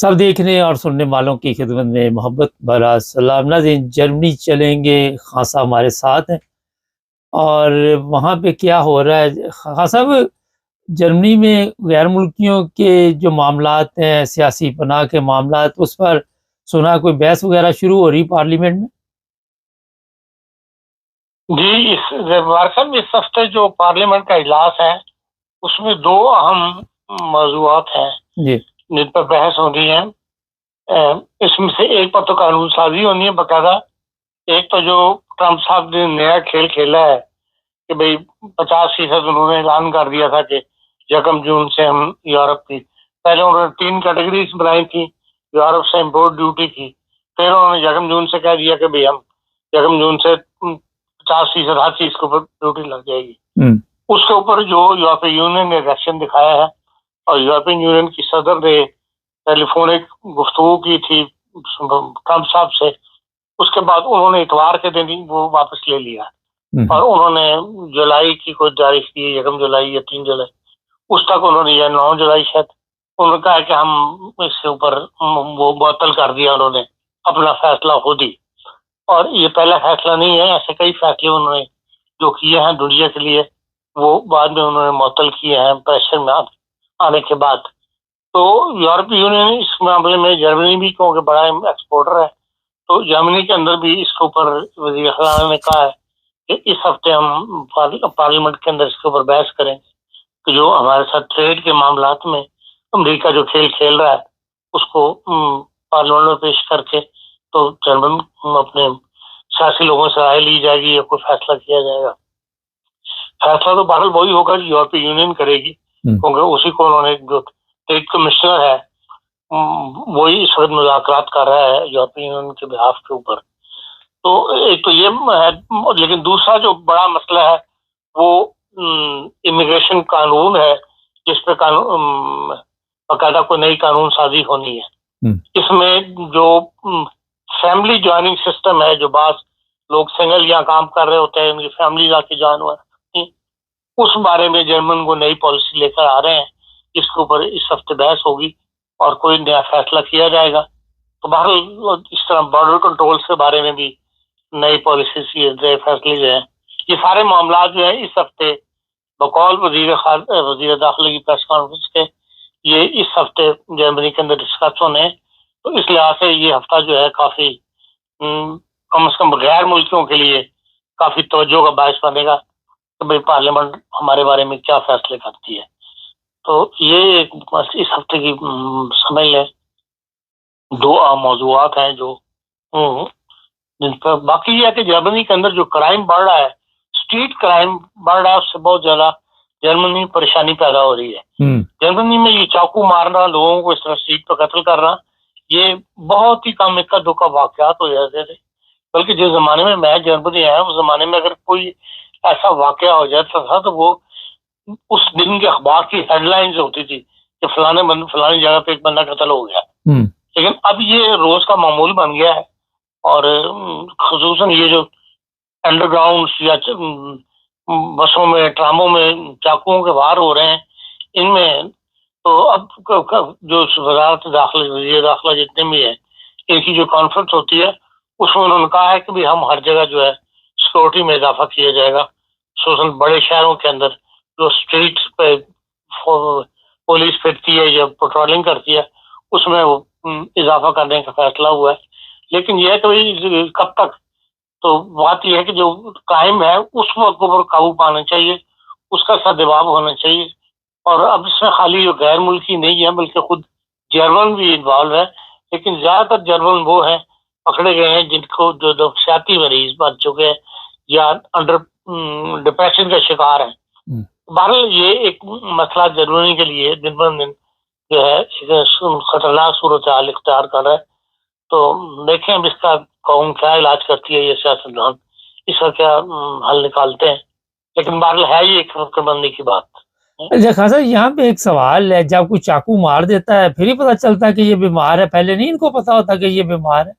सब देखने और सुनने वालों की खिदमत में मोहब्बत भरा सलाम। नाज़रीन, जर्मनी चलेंगे, खान साहब हमारे साथ हैं और वहाँ पे क्या हो रहा है। खान साहब, जर्मनी में गैर मुल्कियों के जो मामलात हैं, सियासी पनाह के मामलात, उस पर सुना कोई बहस वगैरह शुरू हो रही पार्लियामेंट में। जी, इस हफ्ते जो पार्लियामेंट का इजलास है उसमें दो अहम मौजूआत हैं जी। जिन पर बहस हो रही है। इसमें से एक पर तो कानून साजी होनी है बकायदा। एक तो जो ट्रंप साहब ने नया खेल खेला है कि भाई 50% उन्होंने ऐलान कर दिया था कि 1 जून से हम यूरोप की, पहले उन्होंने 3 कैटेगरीज बनाई थी, यूरोप से इम्पोर्ट ड्यूटी की। फिर उन्होंने 1 जून से कह दिया कि भाई हम 1 जून से 50% हर चीज के ऊपर ड्यूटी लग जाएगी। उसके ऊपर जो यूरोपियन यूनियन ने रिएक्शन दिखाया है और यूरोपियन यूनियन की सदर ने टेलीफोनिक गुफ्तगू की थी ट्रंप साहब से, उसके बाद उन्होंने इतवार के दिन ही वो वापस ले लिया और उन्होंने जुलाई की कोई तारीख दी, 1 जुलाई या 3 जुलाई, उस तक उन्होंने, या 9 जुलाई शायद, उन्होंने कहा कि हम इसके ऊपर वो मुअत्तल कर दिया उन्होंने, अपना फैसला खुद ही। और ये पहला फैसला नहीं है, ऐसे कई फैसले उन्होंने जो किए हैं दुनिया के लिए वो बाद में उन्होंने मुअत्तल किए हैं प्रेशर में आने के बाद। तो यूरोपीय यूनियन इस मामले में, जर्मनी भी क्योंकि बड़ा एक्सपोर्टर है, तो जर्मनी के अंदर भी इसके ऊपर वज़ीर ख़ज़ाना ने कहा है कि इस हफ्ते हम पार्लियामेंट के अंदर इसके ऊपर बहस करें कि जो हमारे साथ ट्रेड के मामलात में अमेरिका जो खेल खेल रहा है उसको पार्लियामेंट में पेश करके तो जर्मन अपने सियासी लोगों से राय ली जाएगी या कोई फैसला किया जाएगा। फैसला तो बहरहाल वही होगा जो यूरोपीय यूनियन करेगी, क्योंकि उसी को उन्होंने, जो ट्रेड कमिश्नर है वही इस वक्त मुज़ाकरात कर रहा है यूरोपीय यूनियन के बिहाफ के ऊपर। तो एक तो ये है, लेकिन दूसरा जो बड़ा मसला है वो इमिग्रेशन कानून है, जिस पे कानून बाकायदा कोई नई कानून साजी होनी है। इसमें जो फैमिली ज्वाइनिंग सिस्टम है, जो बात लोग सिंगल यहाँ काम कर रहे होते हैं, उनकी फैमिली जाके ज्वाइन हुआ, उस बारे में जर्मन को नई पॉलिसी लेकर आ रहे हैं, जिसके ऊपर इस हफ्ते बहस होगी और कोई नया फैसला किया जाएगा। तो बहरहाल इस तरह बॉर्डर कंट्रोल के बारे में भी नई पॉलिसी, नए फैसले जो है, ये सारे मामला जो है इस हफ्ते बकौल वजीर दाखिला की प्रेस कॉन्फ्रेंस के ये इस हफ्ते जर्मनी के अंदर डिस्कस होने हैं। तो इस लिहाज से ये हफ्ता जो है काफी कम से कम गैर मुल्कियों के लिए काफी तवज्जो का बायस बनेगा कि भाई पार्लियामेंट हमारे बारे में क्या फैसले करती है। तो ये इस हफ्ते की समझ लें दो आम मौजूआत हैं जो जिन पर। बाकी ये है कि जर्मनी के अंदर जो क्राइम बढ़ रहा है, स्ट्रीट क्राइम बढ़ रहा है, उससे बहुत ज्यादा जर्मनी में परेशानी पैदा हो रही है। जर्मनी में ये चाकू मारना, लोगों को इस तरह स्ट्रीट पर कत्ल करना, ये बहुत ही कम इक्का दुक्का वाकयात हो जाते थे। बल्कि जिस जमाने में मैं जर्मनी आया उस जमाने में अगर कोई ऐसा वाकया हो जाता था तो वो उस दिन के अखबार की हेडलाइंस होती थी कि फलानी जगह पे एक बंदा कत्ल हो गया। लेकिन अब ये रोज का मामूल बन गया है और खुसूसन ये जो अंडरग्राउंड या बसों में, ट्रामों में चाकुओं के वार हो रहे हैं, इनमें तो अब जो वजारत दाखिला, वज़ीर दाखिला जितने भी है, इनकी जो कॉन्फ्रेंस होती है उसमें उन्होंने कहा है कि भी हम हर जगह जो है सिक्योरिटी में इजाफा किया जाएगा। सोशल बड़े शहरों के अंदर जो स्ट्रीट पे पुलिस फिरती है या पेट्रोलिंग करती है उसमें वो इजाफा करने का फैसला हुआ है। लेकिन यह तो कब तक, तो बात यह है कि जो क्राइम है उस वक्त पर काबू पाना चाहिए, उसका सद्भाव होना चाहिए। और अब इसमें खाली जो गैर मुल्की नहीं है बल्कि खुद जर्मन भी इन्वॉल्व है, लेकिन ज्यादातर जर्मन वो हैं पकड़े गए हैं जिनको जो नफसियाती मरीज बन चुके हैं या अंडर डिप्रेशन का शिकार है। बहरहाल ये एक मसला जर्मनी के लिए दिन ब दिन जो है खतरनाक सूरत हाल इख्तियार कर रहा है। तो देखें अब इसका कौन क्या इलाज करती है, ये सियासतदान इसका क्या हल निकालते हैं। लेकिन बहरहाल है ये एक फिक्रमंदी की बात। अच्छा खासा, यहाँ पे एक सवाल है, जब कोई चाकू मार देता है फिर ही पता चलता है कि ये बीमार है, पहले नहीं इनको पता होता कि ये बीमार है?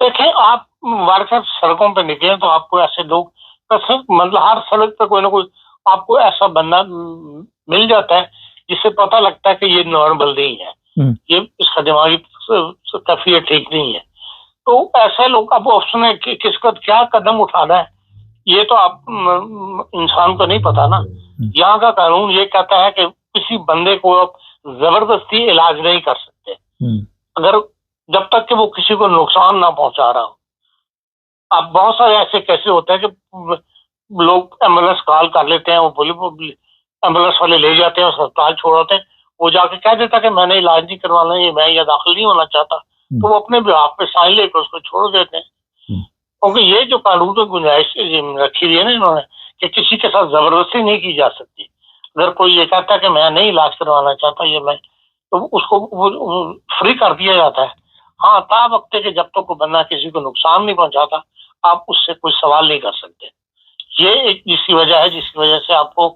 देखें, आप वारकत सड़कों पे निकले तो आपको ऐसे लोग, मतलब हर सड़क पे कोई ना कोई आपको ऐसा बंदा मिल जाता है जिससे पता लगता है कि ये नॉर्मल नहीं है। ये इसका दिमागी कैफियत ठीक नहीं है। तो ऐसे लोग, अब उसने किसको क्या कदम उठाना है ये तो आप इंसान को नहीं पता ना। यहाँ का कानून ये कहता है कि किसी बंदे को आप जबरदस्ती इलाज नहीं कर सकते अगर जब तक कि वो किसी को नुकसान ना पहुंचा रहा हो। अब बहुत सारे ऐसे कैसे होते हैं कि लोग एम्बुलेंस कॉल कर लेते हैं, वो एम्बुलेंस वाले ले जाते हैं, अस्पताल छोड़ते हैं, वो जाके कह देता कि मैंने इलाज नहीं करवाना, ये मैं या दाखिल नहीं होना चाहता, तो वो अपने बिहाफ पे साइन लेकर उसको छोड़ देते हैं। क्योंकि ये जो कानून में गुंजाइश रखी हुई है ना इन्होंने कि किसी के साथ जबरदस्ती नहीं की जा सकती। अगर कोई ये कहता है कि मैं नहीं इलाज करवाना चाहता, ये मैं, तो उसको वो फ्री कर दिया जाता है। हाँ, ता वक्त के जब तक वो बंदा किसी को नुकसान नहीं पहुंचाता, आप उससे कोई सवाल नहीं कर सकते। ये एक जिसकी वजह है, जिसकी वजह से आपको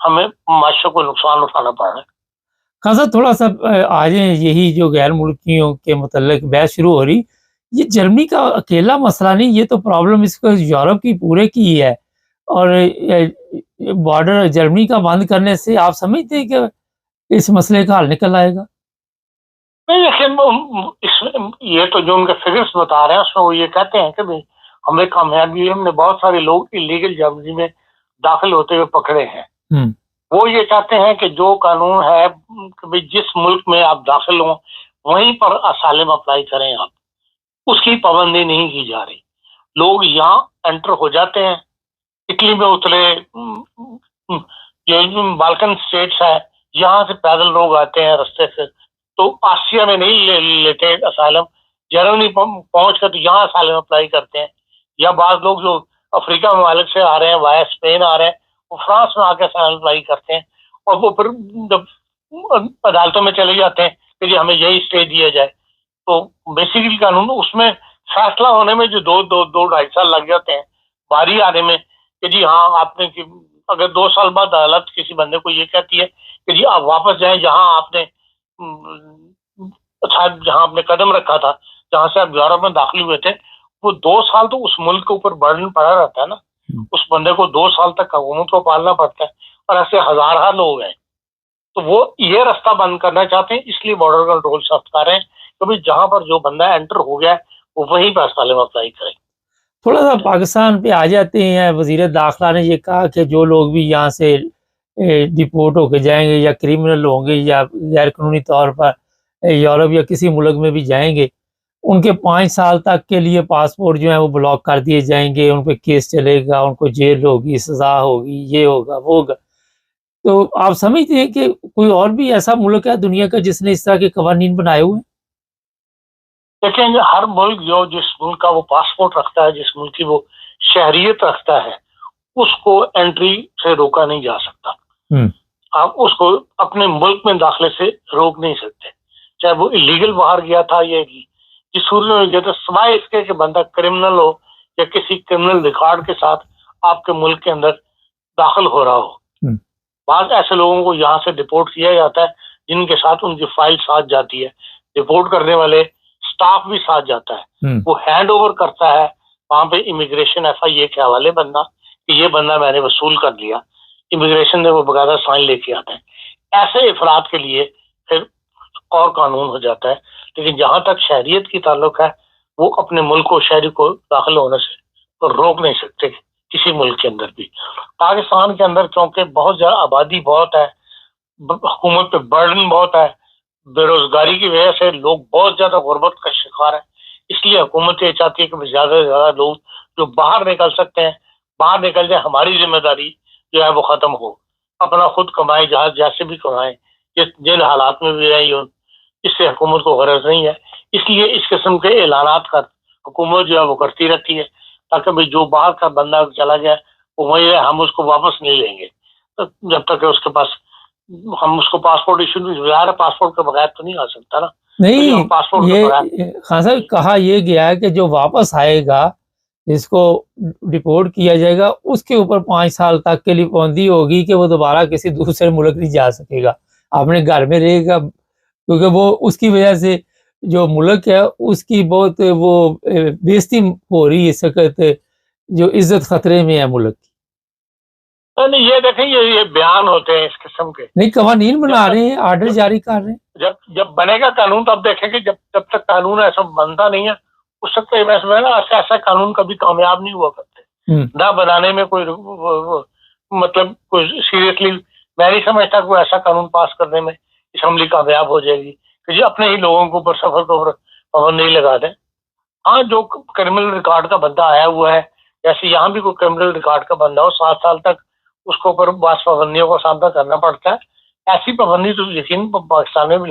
हमें माशरे को नुकसान उठाना पड़ रहा है। खान साहब थोड़ा सा आज यही जो गैर मुल्कियों के मुतल्लिक बहस शुरू हो रही, ये जर्मनी का अकेला मसला नहीं, ये तो प्रॉब्लम इसको यूरोप की पूरे की है। और बॉर्डर जर्मनी का बंद करने से आप समझते हैं कि इस मसले का हल निकल आएगा? नहीं, देखिए ये तो जो उनके फिगर्स बता रहे हैं उसमें वो ये कहते हैं कि भाई हमें कामयाबी, हमने बहुत सारे लोग इलीगल जर्मनी में दाखिल होते हुए पकड़े हैं। वो ये चाहते हैं कि जो कानून है कि भाई जिस मुल्क में आप दाखिल हो वहीं पर असाइलम अप्लाई करें आप, उसकी पाबंदी नहीं की जा रही। लोग यहाँ एंटर हो जाते हैं, इटली में उतरे, जो बाल्कन स्टेट्स है यहाँ से पैदल लोग आते हैं रास्ते से, तो आसिया में नहीं लेते असाइलम, जर्मनी पहुंच कर तो यहाँ असाइलम अप्लाई करते हैं। या बाद लोग जो अफ्रीका ममालिक से आ रहे हैं, वाया स्पेन आ रहे हैं, वो फ्रांस में आकर असाइलम अप्लाई करते हैं, और वो फिर जब अदालतों में चले जाते हैं कि जी हमें यही स्टे दिया जाए। तो बेसिकली कानून उसमें फैसला होने में जो दो ढाई साल लग जाते हैं, बारी आने में कि जी हाँ आपने, अगर 2 साल बाद अदालत किसी बंदे को ये कहती है कि जी आप वापस जाएं जहां आपने जहां आपने कदम रखा था, जहां से आप यूरोप में दाखिल हुए थे, वो 2 साल तो उस मुल्क के ऊपर बर्डन पड़ा रहता है ना। उस बंदे को 2 साल तक हुकूमत को पालना पड़ता है, और ऐसे हजार लोग हैं। तो वो ये रास्ता बंद करना चाहते हैं, इसलिए बॉर्डर कंट्रोल सख्त कर रहे हैं कि भाई जहां पर जो बंदा एंटर हो गया है वो वहीं पर असाइलम अप्लाई करे। थोड़ा सा पाकिस्तान पे आ जाते हैं। वजीर दाखिला ने ये कहा कि जो लोग भी यहाँ से डिपोर्ट होके जाएंगे या क्रिमिनल होंगे या गैर कानूनी तौर पर यूरोप या किसी मुल्क में भी जाएंगे, उनके 5 साल तक के लिए पासपोर्ट जो है वो ब्लॉक कर दिए जाएंगे, उन पर केस चलेगा, उनको जेल होगी, सजा होगी, ये होगा वो होगा। तो आप समझते हैं कि कोई और भी ऐसा मुल्क है दुनिया का जिसने इस तरह के कवानीन बनाए हुए हैं? देखेंगे हर मुल्क जो जिस मुल्क का वो पासपोर्ट रखता है, जिस मुल्क की वो शहरियत रखता है, उसको एंट्री से रोका नहीं जा सकता। आप उसको अपने मुल्क में दाखिले से रोक नहीं सकते, चाहे वो इलीगल बाहर गया था या जिस सूरत में गया था, सिवाय इसके कि बंदा क्रिमिनल हो या किसी क्रिमिनल रिकॉर्ड के साथ आपके मुल्क के अंदर दाखिल हो रहा हो। बाद ऐसे लोगों को यहाँ से डिपोर्ट किया जाता है जिनके साथ उनकी फाइल साथ जाती है, डिपोर्ट करने वाले स्टाफ भी साथ जाता है, वो हैंड ओवर करता है वहां पे इमिग्रेशन FIA के हवाले बंदा कि ये बंदा मैंने वसूल कर लिया, इमिग्रेशन ने वो बकायदा साइन लेके आता है। ऐसे अफराद के लिए फिर और कानून हो जाता है। लेकिन जहां तक शहरियत की ताल्लुक है, वो अपने मुल्क को, शहरी को दाखिल होने से तो रोक नहीं सकते किसी मुल्क के अंदर भी। पाकिस्तान के अंदर क्योंकि बहुत ज्यादा आबादी बहुत है, हुकूमत पे बर्डन बहुत है, बेरोजगारी की वजह से लोग बहुत ज्यादा गुर्बत का शिकार है, इसलिए हुकूमत ये चाहती है कि ज्यादा से ज्यादा लोग जो बाहर निकल सकते हैं बाहर निकल जाए, हमारी जिम्मेदारी जो है वो खत्म हो, अपना खुद कमाए, जहां जैसे भी कमाए, जिन हालात में भी रहे, इससे हुकूमत को गरज नहीं है। इसलिए इस किस्म के ऐलानात कर हुकूमत जो है वो करती रहती है, ताकि भाई जो बाहर का बंदा चला गया वो वही है, हम उसको वापस नहीं लेंगे। तो जब तक उसके पास हम उसको पासपोर्ट इशू नहीं, पासपोर्ट के बगैर तो नहीं आ सकता ना। नहीं, तो पासपोर्ट ये खान साहब कहा यह गया है कि जो वापस आएगा, जिसको डिपोर्ट किया जाएगा, उसके ऊपर 5 साल तक के लिए पाबंदी होगी कि वो दोबारा किसी दूसरे मुल्क नहीं जा सकेगा, अपने घर में रहेगा, क्योंकि वो उसकी वजह से जो मुल्क है उसकी बहुत वो बेइज्जती हो रही है इस वक्त, जो इज्जत खतरे में है मुल्क की। नहीं, ये देखें, ये बयान होते हैं इस किस्म के। नहीं, कवानीन बना रहे हैं, आर्डर जारी कर रहे हैं। जब बनेगा कानून तो अब देखेंगे। जब तक कानून ऐसा बनता नहीं है उस तक तो ऐसा कानून कभी कामयाब नहीं हुआ करते। ना बनाने में कोई मतलब कोई सीरियसली मैं नहीं समझता कोई ऐसा कानून पास करने में असेंबली कामयाब हो जाएगी कि जी अपने ही लोगों के ऊपर सफर के ऊपर पाबंदी नहीं लगा दें। हाँ, जो क्रिमिनल रिकॉर्ड का बंदा आया हुआ है, जैसे यहाँ भी कोई क्रिमिनल रिकॉर्ड का बंदा हो 7 साल तक उसके ऊपर बस पाबंदियों का सामना करना पड़ता है। ऐसी पाबंदी तो यकीन पाकिस्तान में भी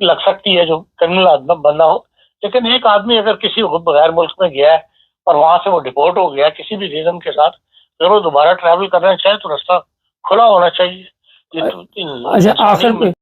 लग सकती है जो क्रिमिनल आदमी बंदा हो। लेकिन एक आदमी अगर किसी गैर मुल्क में गया है और वहां से वो डिपोर्ट हो गया किसी भी रीजन के साथ, अगर वो दोबारा ट्रैवल करना चाहे तो रास्ता खुला होना चाहिए। अच्छा, आखिर